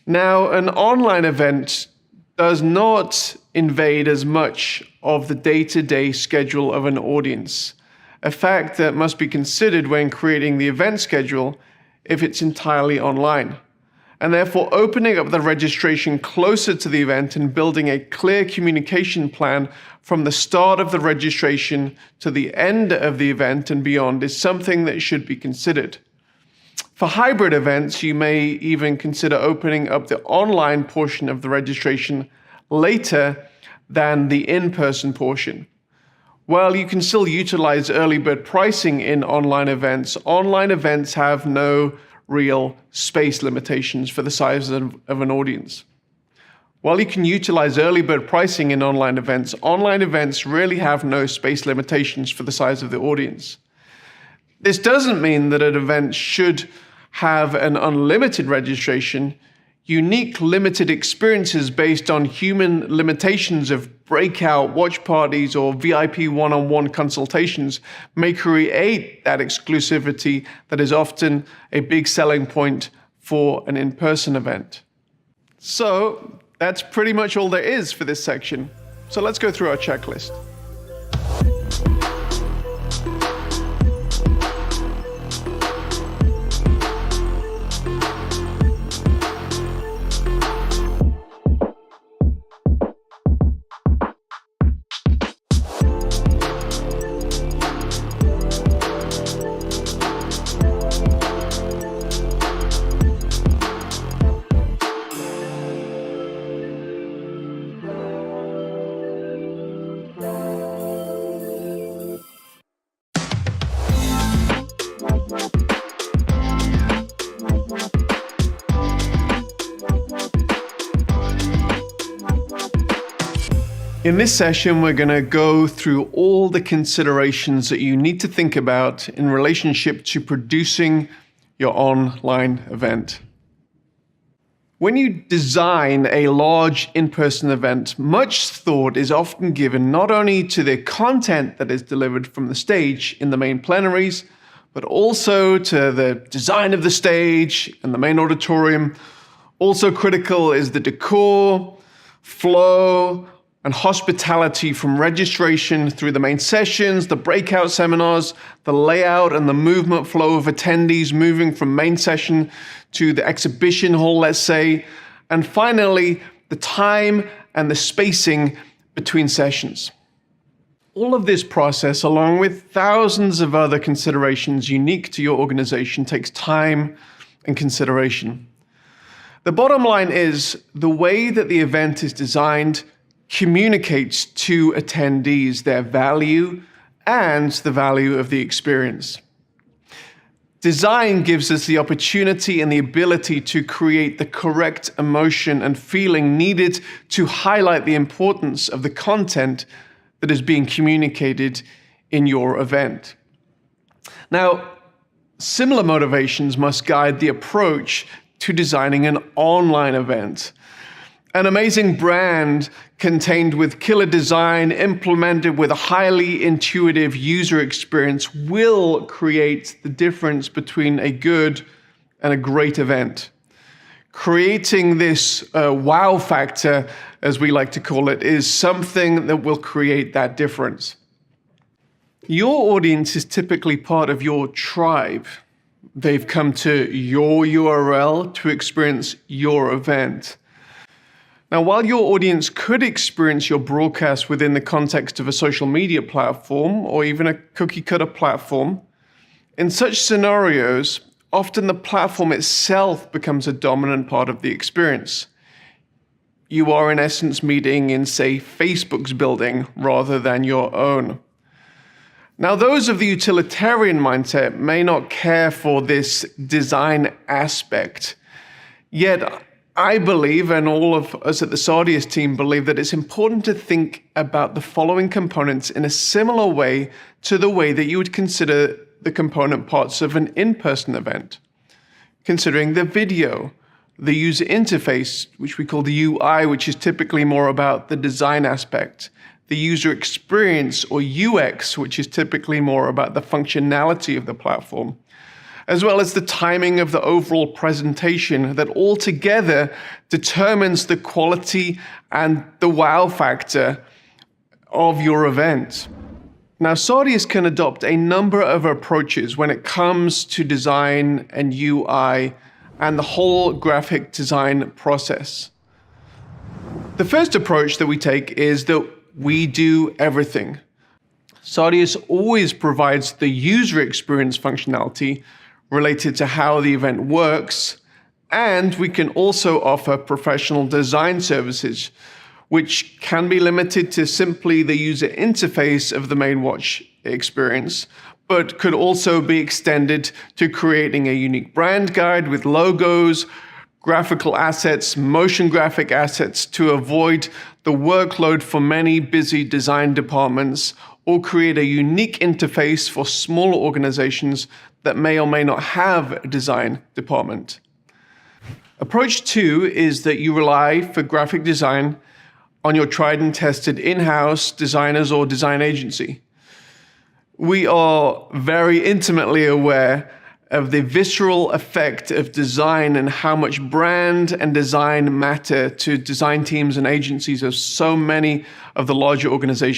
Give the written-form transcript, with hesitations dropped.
Now, an online event does not invade as much of the day-to-day schedule of an audience, a fact that must be considered when creating the event schedule if it's entirely online. And therefore, opening up the registration closer to the event and building a clear communication plan from the start of the registration to the end of the event and beyond is something that should be considered. For hybrid events, you may even consider opening up the online portion of the registration later than the in-person portion. While you can still utilize early bird pricing in online events have no real space limitations for the size of an audience. While you can utilize early bird pricing in online events really have no space limitations for the size of the audience. This doesn't mean that an event should have an unlimited registration. Unique limited experiences based on human limitations of breakout watch parties or VIP one-on-one consultations may create that exclusivity that is often a big selling point for an in-person event. So that's pretty much all there is for this section. So let's go through our checklist. In this session, we're going to go through all the considerations that you need to think about in relationship to producing your online event. When you design a large in-person event, much thought is often given not only to the content that is delivered from the stage in the main plenaries, but also to the design of the stage and the main auditorium. Also critical is the decor, flow, and hospitality from registration through the main sessions, the breakout seminars, the layout and the movement flow of attendees moving from main session to the exhibition hall, let's say, and finally, the time and the spacing between sessions. All of this process, along with thousands of other considerations unique to your organization, takes time and consideration. The bottom line is the way that the event is designed communicates to attendees their value and the value of the experience. Design gives us the opportunity and the ability to create the correct emotion and feeling needed to highlight the importance of the content that is being communicated in your event. Now, similar motivations must guide the approach to designing an online event. An amazing brand contained with killer design, implemented with a highly intuitive user experience, will create the difference between a good and a great event. Creating this wow factor, as we like to call it, is something that will create that difference. Your audience is typically part of your tribe. They've come to your URL to experience your event. Now, while your audience could experience your broadcast within the context of a social media platform or even a cookie-cutter platform, in such scenarios, often the platform itself becomes a dominant part of the experience. You are in essence meeting in, say, Facebook's building rather than your own. Now, those of the utilitarian mindset may not care for this design aspect, yet I believe, and all of us at the Sardius team believe, that it's important to think about the following components in a similar way to the way that you would consider the component parts of an in-person event. Considering the video, the user interface, which we call the UI, which is typically more about the design aspect, the user experience or UX, which is typically more about the functionality of the platform, as well as the timing of the overall presentation that altogether determines the quality and the wow factor of your event. Now, Sardius can adopt a number of approaches when it comes to design and UI and the whole graphic design process. The first approach that we take is that we do everything. Sardius always provides the user experience functionality related to how the event works, and we can also offer professional design services, which can be limited to simply the user interface of the main watch experience, but could also be extended to creating a unique brand guide with logos, graphical assets, motion graphic assets to avoid the workload for many busy design departments, or create a unique interface for smaller organizations that may or may not have a design department. Approach 2 is that you rely for graphic design on your tried and tested in-house designers or design agency. We are very intimately aware of the visceral effect of design and how much brand and design matter to design teams and agencies of so many of the larger organizations